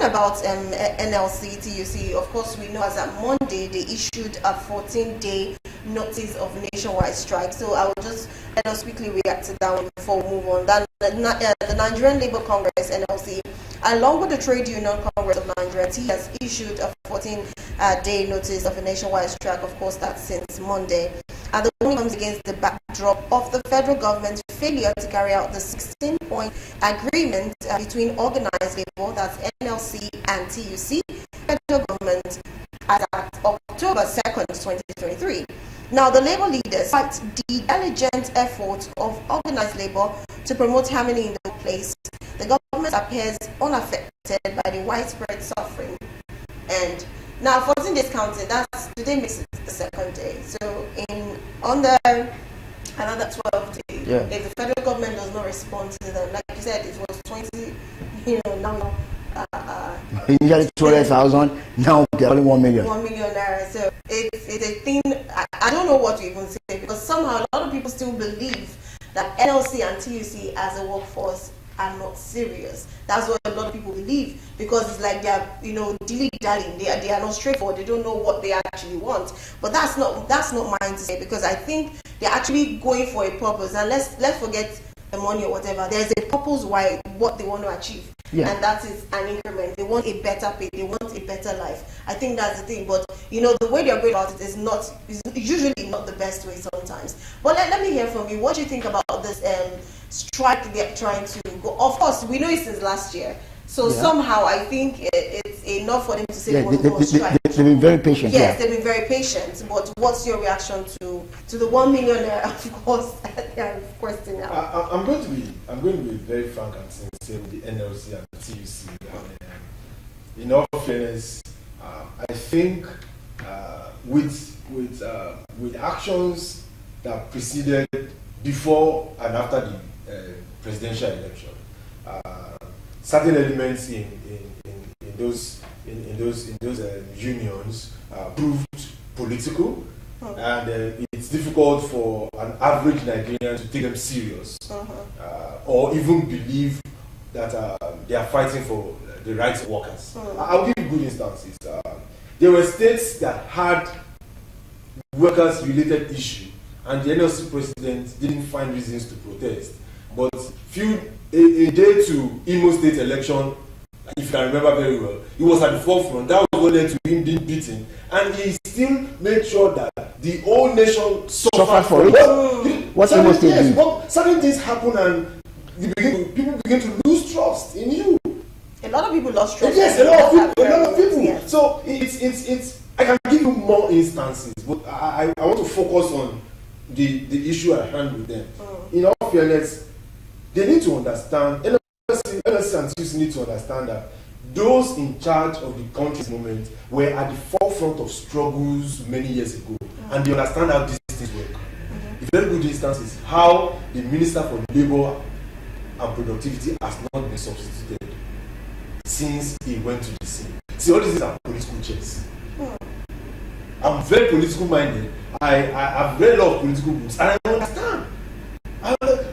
about NLC, TUC, of course, we know as at Monday they issued a 14-day notice of nationwide strike. So I will just let us quickly react to that one before we move on. The Nigerian Labour Congress, NLC, along with the Trade Union Congress of Nigeria, TUC, has issued a 14-day notice of a nationwide strike. Of course, that's since Monday. And the warning comes against the backdrop of the federal government's failure to carry out the 16-point agreement between organized labor, that's NLC and TUC, federal government, as at October 2nd, 2023. Now, the labor leaders cite the diligent efforts of organized labor to promote harmony in the workplace. The government appears unaffected by the widespread suffering. And now, 14 days counting, that's today makes it the second day. So, under another 12 days, if the federal government does not respond to them, like you said, it was 20, now. Initially 12,000, now they're only 1 million. 1 million naira. So it's a thing. I don't know what to even say, because somehow a lot of people still believe that NLC and TUC as a workforce are not serious. That's what a lot of people believe, because it's like they're dilly-dallying. They are not straightforward. They don't know what they actually want. But that's not mine to say, because I think they're actually going for a purpose. And let's forget the money or whatever. There's a purpose why what they want to achieve. Yeah. And that is an increment. They want a better pay. They want a better life. I think that's the thing. But the way they're going about it is usually not the best way sometimes. But let me hear from you. What do you think about this strike they're trying to go? Of course, we know it since last year. So somehow I think it's enough for them to say strike. They've been very patient. Yes, they've been very patient. But what's your reaction to the 1 million, of course, question now? I'm going to be very frank and sincere with the NLC and the TUC. In all fairness, I think with actions that preceded before and after the presidential election, certain elements in those unions proved political, and it's difficult for an average Nigerian to take them serious, or even believe that they are fighting for the rights of workers. I'll give you good instances. There were states that had workers-related issue, and the NLC president didn't find reasons to protest. But a day to Imo State election, if you can remember very well, he was at the forefront. That was what led to him being beaten, and he still made sure that the whole nation suffered for it. What Imo State did? Certain things happen, and people begin to lose trust in you. A lot of people lost trust. Yes, a lot of people. Yes. So it's. I can give you more instances, but I want to focus on the issue at hand with them. In all fairness, they need to understand, NLC and TUC need to understand that those in charge of the country's moment were at the forefront of struggles many years ago, and they understand how these things work. A very good instance is how the Minister for Labour and Productivity has not been substituted since he went to the scene. See, all these are political checks. I'm very political minded. I've read a lot of political books, and I understand.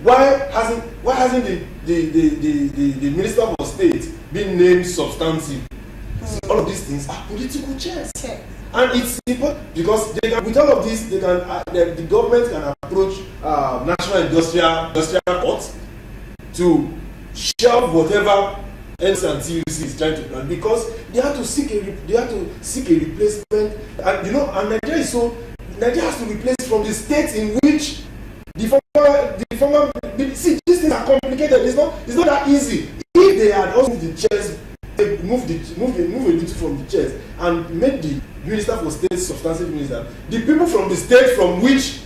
Why hasn't the Minister for State been named substantive? All of these things are political checks, and it's important because with all of this, the government can approach National Industrial Court to shelve whatever NLC and TUC is trying to plan, because they have to seek a replacement, and Nigeria has to replace from the states in which the former see, these things are complicated. It's not that easy. If they had also moved the chairs, move a little from the chairs and made the Minister for State substantive minister, the people from the state from which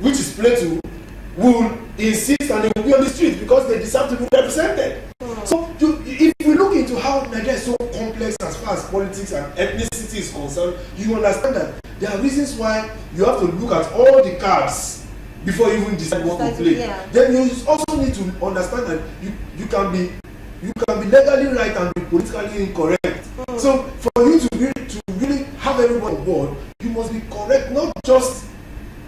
is Plateau will insist, and they will be on the street because they deserve to be represented. So if we look into how Nigeria is so complex as far as politics and ethnicity is concerned, you understand that there are reasons why you have to look at all the cards before you even decide what to play. Then you also need to understand that you can be legally right and be politically incorrect. So for you to really have everyone on board, you must be correct, not just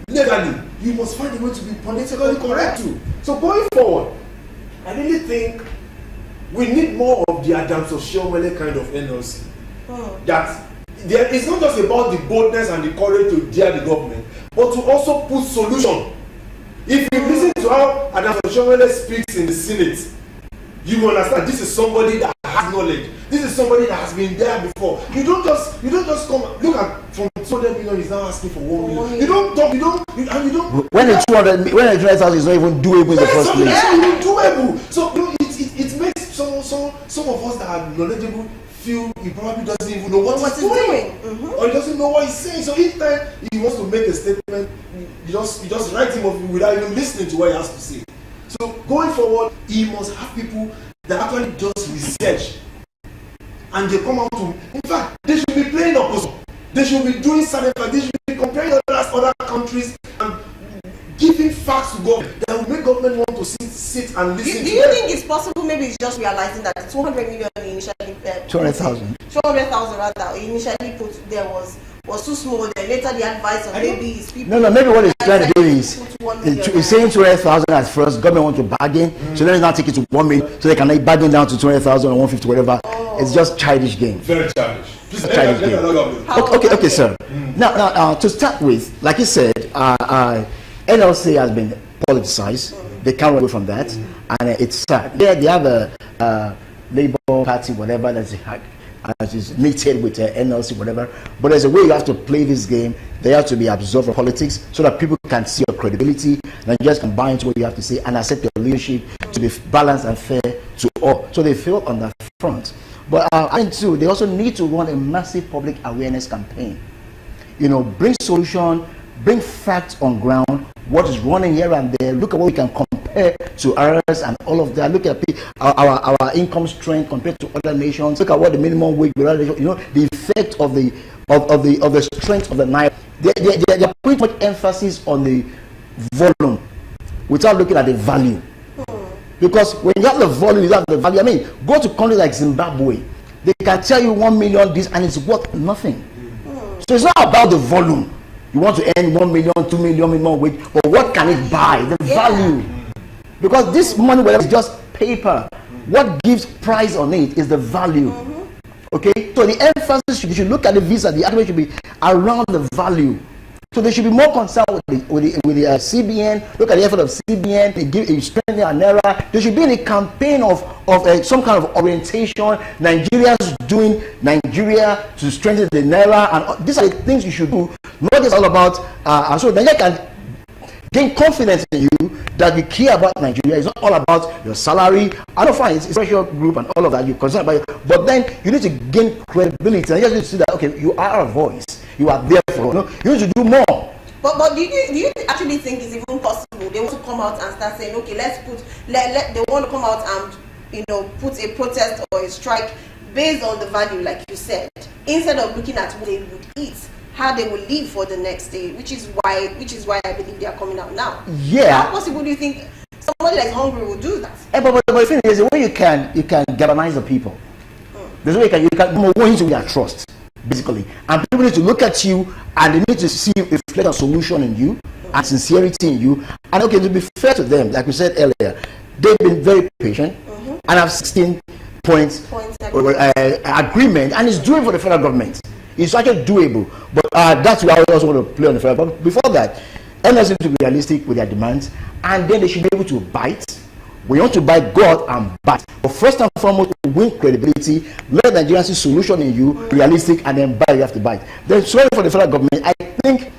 legally. You must find a way to be politically correct too. So going forward, I really think we need more of the Adams of Shomele kind of NLC. That it's not just about the boldness and the courage to dare the government, but to also put solution. If you listen to how Adams of Shomele speaks in the Senate, you will understand this is somebody that has knowledge. This is somebody that has been there before. You don't just come. Look at from 200 million, he's now asking for 1 million. You don't talk. You don't. When the 200,000 is not even doable in the first place. It's not even doable. So it makes some of us that are knowledgeable feel he probably doesn't even know what he's doing, or he doesn't know what he's saying. So each time he wants to make a statement, you just write him off without even listening to what he has to say. So going forward, he must have people that actually does research, and they come out to. In fact, they should be playing opposite. They should be doing certain facts. They should be comparing other countries and giving facts to government that will make government want to sit and listen. Do you think it's possible? Maybe it's just realizing that the 200 million initially 200,000 rather initially put there was too small. Then later the advice of maybe his people. No. Maybe what he's trying to do is he's saying 200,000 at first. Government want to bargain, so then now take it to 1 million, so they can like bargain down to 200,000 or 150, whatever. It's just childish game. Very childish. Childish game. Okay, sir. Now, to start with, like you said, NLC has been politicized. They can't run away from that, and it's sad. Yeah, they have a Labour Party, whatever, that is knitted with NLC, whatever. But there's a way you have to play this game. They have to be absorbed from politics so that people can see your credibility and just can buy into what you have to say and accept your leadership to be balanced and fair to all. So they fail on that front. But I think too, they also need to run a massive public awareness campaign. Bring solution, bring facts on ground, what is running here and there. Look at what we can compare to ours and all of that. Look at our income strength compared to other nations. Look at what the minimum wage, the effect of the strength of the naira. They're putting much emphasis on the volume without looking at the value. Because when you have the volume, you have the value. I mean, go to countries like Zimbabwe. They can tell you 1 million this and it's worth nothing. So it's not about the volume. You want to earn 1 million, 2 million minimum wage, but what can it buy? The value. Because this money, whether it's just paper, what gives price on it is the value. Okay? So the emphasis you should look at the visa, the argument should be around the value. So they should be more concerned with the CBN. Look at the effort of CBN. They strengthen our naira. There should be a campaign of some kind of orientation. Nigerians doing Nigeria to strengthen the naira, and these are the things you should do. Not just all about so Nigeria can gain confidence in you that you care about Nigeria. It's not all about your salary. I don't find it's a special group and all of that. You're concerned about it, but then you need to gain credibility. And you just need to see that okay, you are a voice. You are there for you need to do more. But do you actually think it's even possible? They want to come out and start saying, okay, they want to come out and put a protest or a strike based on the value, like you said, instead of looking at what they would eat, how they will live for the next day, which is why I believe they are coming out now. Yeah. How possible do you think somebody like hungry will do that? But the thing is, the way you can galvanize the people. There's a way you can go into their trust. Basically, and people need to look at you and they need to see reflect a solution in you and sincerity in you. And okay, to be fair to them, like we said earlier, they've been very patient and have 16 points agreement, and it's doing for the federal government. It's actually doable, but that's why I also want to play on the federal government. Before that, NLC to be realistic with their demands, and then they should be able to bite. We want to buy God and bite. But first and foremost, win credibility, let Nigerians see solution in you, realistic, and then buy, you have to buy. Then sorry for the federal government. I think,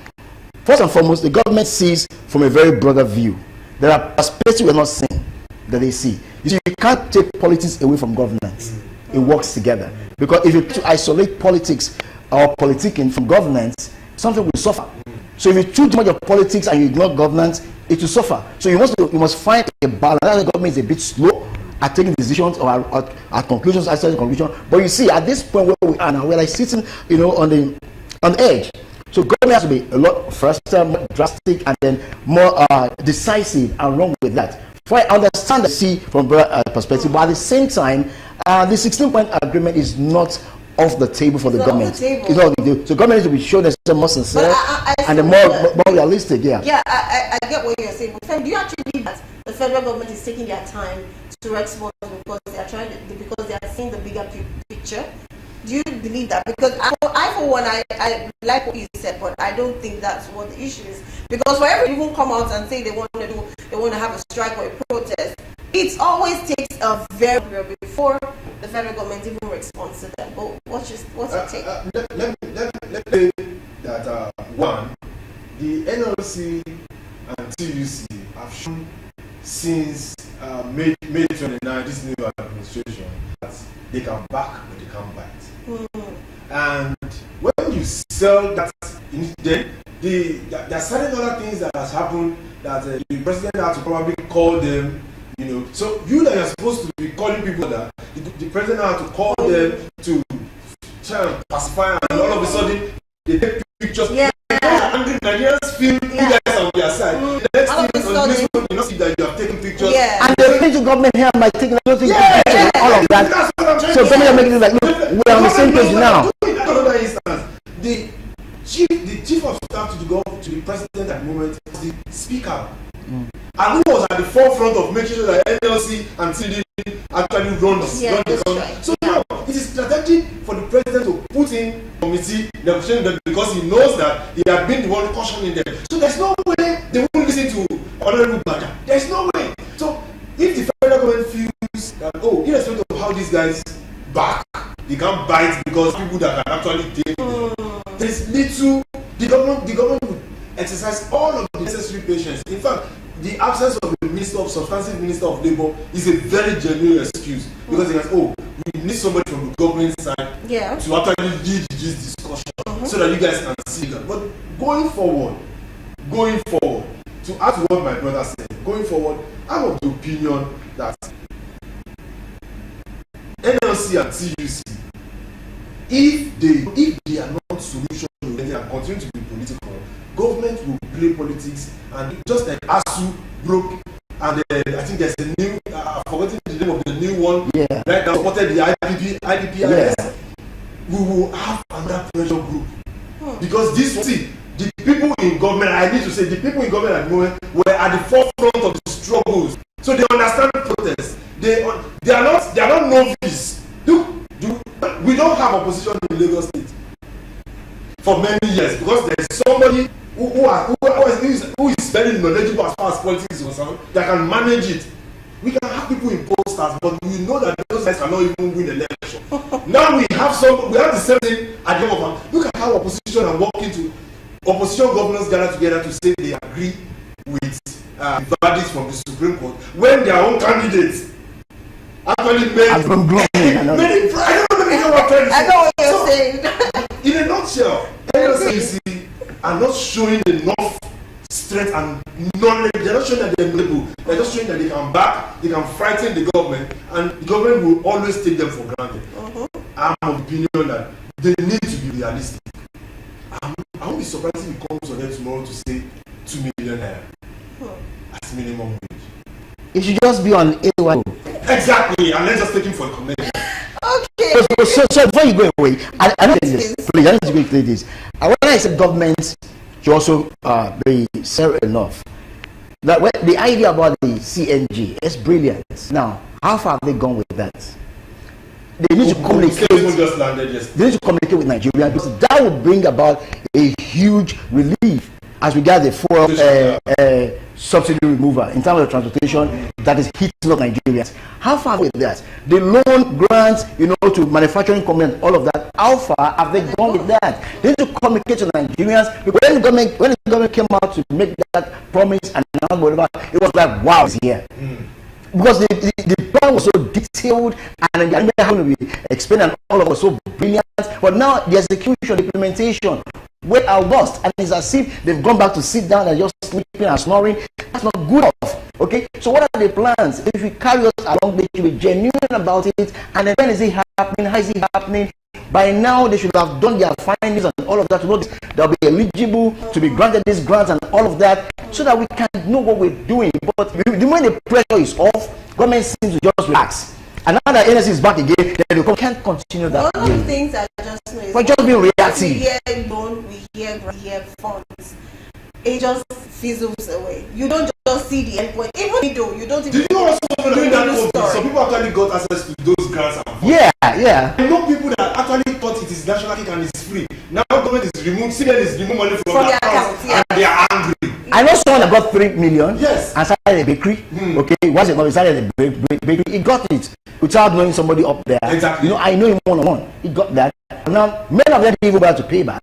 first and foremost, the government sees from a very broader view. There are perspectives we're not seeing that they see. You see, you can't take politics away from governance. It works together. Because if you isolate politics or politicking from governance, something will suffer. So if you do too much of politics and you ignore governance, it will suffer. So you must find a balance. The government is a bit slow at taking decisions or at conclusions, at conclusion. But you see, at this point where we are now, we're like sitting, on the edge. So government has to be a lot faster, more drastic, and then more decisive and wrong with that. For I understand the see from perspective, but at the same time, the 16-point agreement is not off the table for the government. It's not on the table. So government needs to be shown themselves more sincere and more realistic. Yeah. Yeah, I get what you're saying. But do you actually believe that the federal government is taking their time to respond? because they are because they are seeing the bigger picture? Do you believe that? Because I for one, I like what you said, but I don't think that's what the issue is. Because whenever you even come out and say they want to have a strike or a protest, it always takes a very long before the federal government even responds to them. But what's your take? Let's say that one, the NLC and TUC have shown since May 29, this new administration, that they can back but they can't bite. And when you sell that, then there are certain other things that has happened that the president had to probably call them, So you that are supposed to be calling people that, the president had to call them to try and pacify, and all of a sudden they take pictures. Yeah. Angry Nigerians feel you guys are on their side. The next thing on this one, you know, see that you have taken pictures. Yeah. And the British government here might take nothing all of that. So government are making it like, look, we're on the same page now. Another instance, the chief of staff to the president at the moment was the speaker. And who was at the forefront of making sure that NLC and TD actually run the country. Right. So now it is strategic for the president to put in committee negotiating them because he knows that he had been the one cautioning them. So there's no way they won't listen to Honorable Bada. There's no way. So if the federal government feels that, irrespective of how these guys back, they can't bite because people that can actually take it, there's little. The government would exercise all of the necessary patience. In fact, the absence of a substantive minister of labor is a very genuine excuse because they can we need somebody from the government side to actually lead this discussion so that you guys can see that. But going forward, to add to what my brother said, going forward, I'm of the opinion that NLC and TUC, if they are not solution oriented and continue to be political, government will play politics, and just like ASU broke, and I think there's a new, I've forgotten the name of the new one, right now supported the IDPIS. We will have another pressure group because the people in government, I need to say, the people in government at the moment were at the forefront of the struggles, so they understand protest. They are not novice. We don't have opposition in Lagos State for many years because there's somebody who is very knowledgeable as far as politics is concerned that can manage it. We can have people in posters, but we know that those guys cannot even win the election. Now we have the same thing at the moment. Look at how opposition are working to opposition governors gather together to say they agree with the verdicts from the Supreme Court when their own candidates actually made from I know what you're saying. In a nutshell, NLC are not showing enough strength and knowledge. They're not showing that they're able. They're just showing that they can frighten the government, and the government will always take them for granted. I'm of the opinion that they need to be realistic. I won't be surprised if it comes on them tomorrow to say 2 million naira as minimum wage. It should just be on AY. Exactly, and let's just take him for a connection. Okay. So before you go away, I need this. Please, I need to quickly this. When I say government, you also be serious enough. That the idea about the CNG is brilliant. Now, how far have they gone with that? They need to communicate. They need to communicate with Nigeria because that will bring about a huge relief as regards the fuel subsidy removal in terms of transportation that is hitting up Nigerians. How far with that? The loan grants, to manufacturing companies, all of that. How far have they gone with that? They need to communicate to Nigerians. Because when the government came out to make that promise and announce whatever, it was like, wow, it's here. Because the plan was so detailed and the how to be explained and all of it was so brilliant. But now the execution, the implementation, where are lost, and it's as if they've gone back to sit down and just sleeping and snoring. That's not good enough. Okay, so what are the plans? If we carry us along, they should be genuine about it. And then when is it happening? How is it happening? By now, they should have done their findings and all of that. They'll be eligible to be granted these grants and all of that, so that we can know what we're doing. But the moment the pressure is off, government seems to just relax. And now that NLC is back again, then we can't continue that. One of the things I just know is we're just being reactive. We hear loan, we hear funds. it just fizzles away. You don't just see the end point. Even though you don't even. Do you know also during that COVID, some people actually got access to those grants and funds? Yeah, yeah. I know people that actually thought it is national cake and it's free. Now government is removing, CBN is removing money from their accounts, yeah. and they are angry. I know someone that got 3 million Yes. and started a bakery. Okay, once he started a bakery, he got it without knowing somebody up there. Exactly. You know, I know him one-on-one. He got that. Now, many of them didn't even go to pay back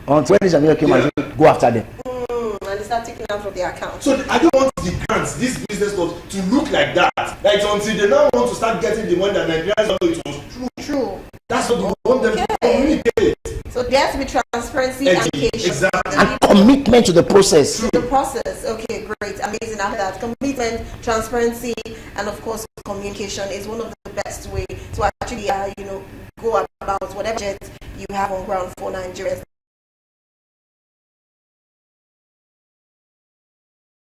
until when this America came and go after them. And they start taking out from their account. So I don't want the grants, this business stuff, to look like that. Like until they now want to start getting the money that Nigerians know it was true. True. That's what we want them to communicate. So there has to be transparency, education, exactly, and commitment to the process. The process. Okay, great, amazing. After that, commitment, transparency, and of course, communication is one of the best way to actually, go about whatever budget you have on ground for Nigerians.